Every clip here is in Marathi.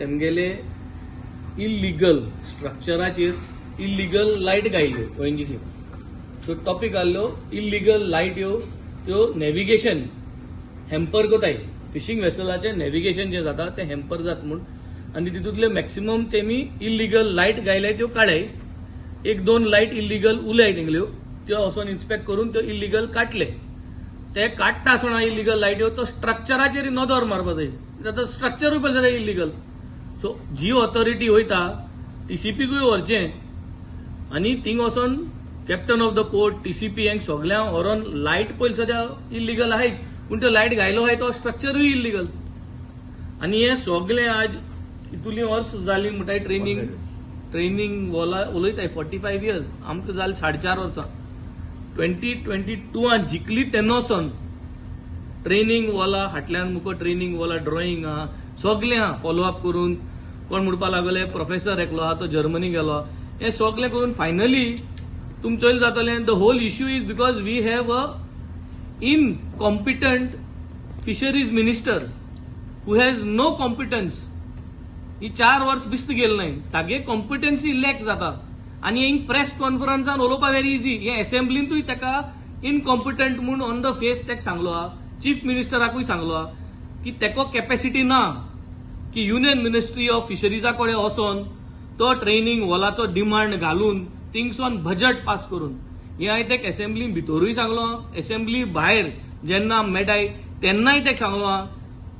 तेमगेले इल्लीगल स्ट्रक्चराचेर इल्लीगल लायट घायल्यो ओएनजीसी. सो टॉपिक आहलो इल्लीगल लायट त्यो नॅव्हिगेशन हॅम्पर कोताय. फिशिंग वेसलाचें नॅव्हिगेशन जें जाता तें हॅम्पर जाता म्हूण आनी तितूंतले मॅक्सिमम तेमी इल्लीगल लायट घायल्याय त्यो काडय. एक दोन लायट इल्लीगल उलय तेंगल्यो त्यो वचोन इन्स्पेक्ट करून त्यो इल्लीगल काडले. ते काडटा आसतना इल्लीगल लायट्यो तो स्ट्रक्चराचेर नदर मारपा जाय. आतां स्ट्रक्चरूय पळय जाल्यार इल्लीगल. सो जी ऑथॉरिटी वयता टीसीपीकूय व्हरचें आनी थिंग वचोन captain of the port TCP हेंक सगळ्यांक व्हरोन लायट पळय सद्या इल्लीगल आहायच पूण त्यो लायट घायलो आहाय तो स्ट्रक्चरूय इल्लीगल. आनी हे सगळे आज कितुली वर्स जाली म्हणटाय ट्रेनिंग उलयताय 45 इयर्स. आमकां जाली 4.5 वर्सां. 2022 जिखली तेन्नासून ट्रेनिंग वॉला फाटल्यान मुको ट्रेनिंग वॉला ड्रॉइंग आहा सगळे आहा फॉलोअप करून. कोण म्हणपा लागले प्रोफेसर एकलो आहा तो जर्मनी गेलो. हे सगळे करून फायनली तुमचें जातलें. The whole issue is because we have a incompetent fisheries minister who has no competence. ही 4 वर्स बिस्त गेल नाय. तागे कॉम्पिटन्सी लॅक जाता आनी हिंग प्रेस कॉन्फरन्सान उलोवपा व्हेरी इजी. हे असेंब्लींतूय ताका इनकॉम्पिटंट म्हूण ऑन द फेस ताका सांगलो आहा. चीफ मिनिस्टराकूय सांगलो आहा की तेको कॅपॅसिटी ना की युनियन मिनिस्ट्री ऑफ फिशरीजा कडेन वचोन तो ट्रेनिंग वॉलाचो डिमांड घालून थिंगसोन बजेट पास करून. हे हांवें ताका असेंब्ली भितरूय सांगलो आहा. असेंब्ली भायर जेन्ना मेळटाय तेन्नाय ताका सांगलो आहा.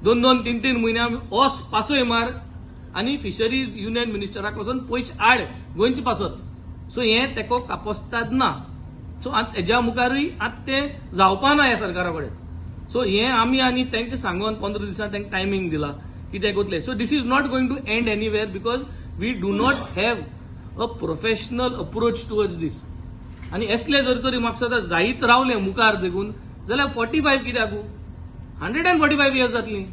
2-2, 3-3 म्हयन्या ओस पासोय मार आनी फिशरीज युनियन मिनिस्टराक वचोन पयशे हाड गोंयचे पासत. सो हे तेको कापोस्ताद ना. सो हेज्या मुखारूय आतां तें जावपा ना ह्या सरकारा कडेन. सो हे आमी आनी तांकां सांगून 15 दिसां तांकां टायमींग दिला की ते कोतले. So this is not going to end anywhere because we do not have a professional approach towards this. आनी असले जर तरी म्हाका सदां जायत रावले मुखार देखून जाल्यार 45 कित्याकू 145 इयर्स जातलीं.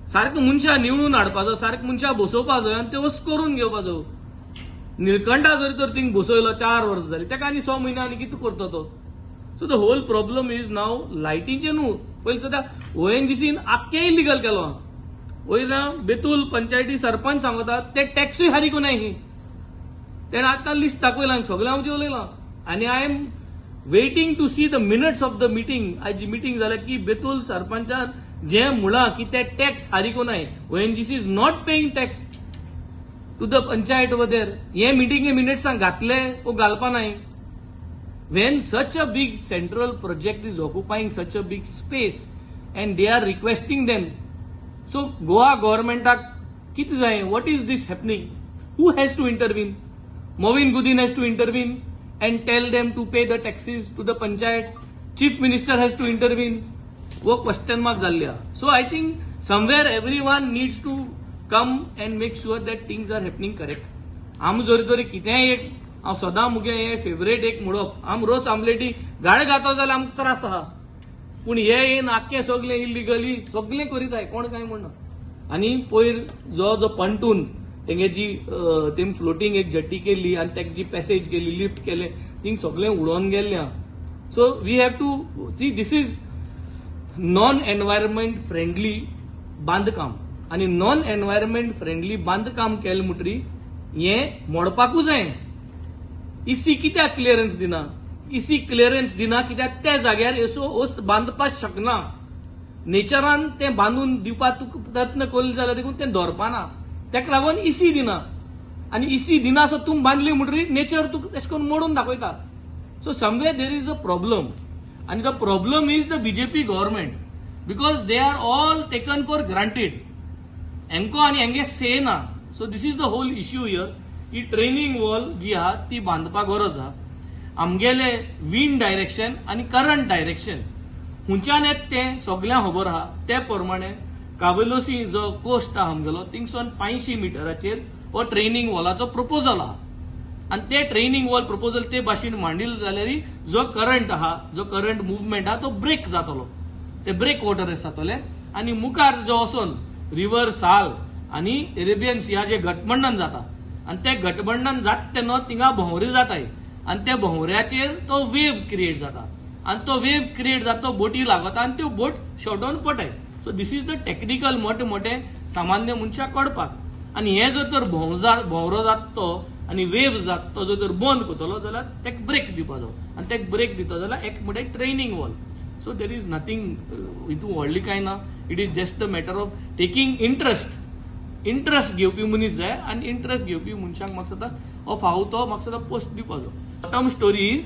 सारकें मनशां निवडून हाडपाचो सारकें मनशां बसोवपाचो आनी ते वच करून घेवपाचो. निळकंठा जरी तर थिंग बसयलो 4 वर्स जाली ताका आनी 6 म्हयने आनी कितें करतो तो. So the whole problem is नाव लायटीचें न्हू. पयलीं सद्या ओएनजीसीन आख्खें इल्लीगल केलो. वयल्या बेतूल पंचायती सरपंच सांगता ते टॅक्सूय हारीक नाय. ही तेणें आतां लिस्ट दाखयलां सगळ्यां हांव उलयलां आनी I am waiting to see the minutes of the meeting. आज जी मिटींग जाल्या की बेतूल सरपंचान जे म्हणलां की ते टॅक्स हारीक नाय. ONGC is not paying tax to the panchayat over there. हे मिटींगे मिनिट्सां घातले ओ घालपा नाय. When such a big central project is occupying such a big space and they are requesting them, so Goa government kit jaye, what is this happening? Who has to intervene? Movin Gudin has to intervene and tell them to pay the taxes to the panchayat. Chief Minister has to intervene. वो question mark जाल्ल्या. So I think somewhere everyone needs to come and make sure that things are happening correct. आम जोरी तरी कितेंय एक हांव सदां मुगे हे फेवरेट एक म्हणप. आम रोस आमलेटी गाळे घातो जाल्यार आमकां त्रास आहा पूण हे येवन आख्खें सगळें इल्लीगली सगळें करीताय कोण कांय म्हणना. आनी पयर जो पंटून तेंगे जी तेम फ्लोटींग एक जट्टी केल्ली आनी तेका जी पॅसेज केली लिफ्ट केलें थिंग सगळें उडोवन गेल्लें. So we have to see this is non environment friendly बांदकाम. आनी नॉन एनवायरमेंट फ्रेंडली बांदकाम केलें म्हणटरी हें मोडपाकूच जाय. इसी कित्याक क्लियरन्स दिना. इसी क्लियरन्स दिना कित्याक त्या जाग्यार असो वस्त बांदपाक शकना. नेचरान तें बांदून दिवपाक तुका प्रयत्न केलो जाल्यार देखून तें धरपाना. तेका लागून इसी दिना. आनी इसी दिना सो तुम बांदली म्हणटरी नेचर तुका तशें करून मोडून दाखयता. So somewhere there is a problem आनी the problem is the BJP government because they are all taken for granted. हेंको आनी हेंगे से ना. So this is the whole issue here. ही ट्रेनिंग वॉल जी आहा ती बांदपाक गरज आहा. आमगेले विंड डायरेक्शन आनी करंट डायरेक्शन हुंच्यान येत तें सगळ्यांक खबर आहा. ते प्रमाणे कावेलोसी जो कोस्ट आहा आमगेलो थिंगसोन 500 मिटराचेर हो ट्रेनिंग वॉलाचो प्रपोजल आहा. आनी ते ट्रेनिंग वॉल प्रपोजल ते भाशेन मांडिल्लो जाल्यार जो करंट आहा जो करंट मुवमेंट आहा तो ब्रेक जातलो. ते ब्रेक वॉटर जातले आनी मुखार जो वचोन रिव्हर साल आनी एरेबियन सिया जे घटबंधन जाता आनी ते घटबंधन जाता तेन्ना थिंगा भोंवरे जाताय आनी त्या भोंवऱ्याचेर तो वेव क्रिएट जाता आनी तो वेव क्रिएट जाता तो बोटी लागता आनी त्यो बोट शेवटोवन पडटाय. So this is the technical मोठे मोठे सामान्य मनशाक कळपाक. आणि हे जर तर भोवरो जात तो आणि वेव्ह जात तो जर बंद करतलो जाल्यार तेका ब्रेक दिवपाचो. आणि तेका ब्रेक दिता जाल्यार एक म्हणजे training wall. So there is nothing हितून व्हडली काय ना. It is just a matter of taking interest घेवपी मनीस जाय. आणि इंटरेस्ट घेवपी मनशाक म्हाका दिसता हो फावो तो म्हाका दिसता पोस्ट दिवपाचो. बॉटम स्टोरी इज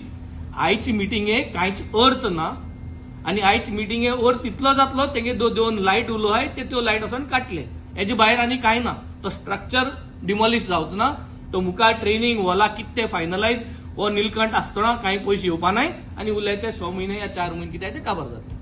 आयची मिटिंगेक कांयच अर्थ ना. आणि आयची मिटिंगे अर्थ इतलो जातलो तेंगे दोन लायट उलो आहाय ते त्यो लायट वचोन काडले. हेजे भायर आनी कांय ना. तो स्ट्रक्चर डिमॉलिश जावचो ना. तो मुखार ट्रेनिंग वॉला कितें फायनलायज हो नीलकंठ आसतना कांय पयशे येवपा नाय. आणि उरले ते 6 म्हयने या 4 म्हयने कितें ते काबार जाता.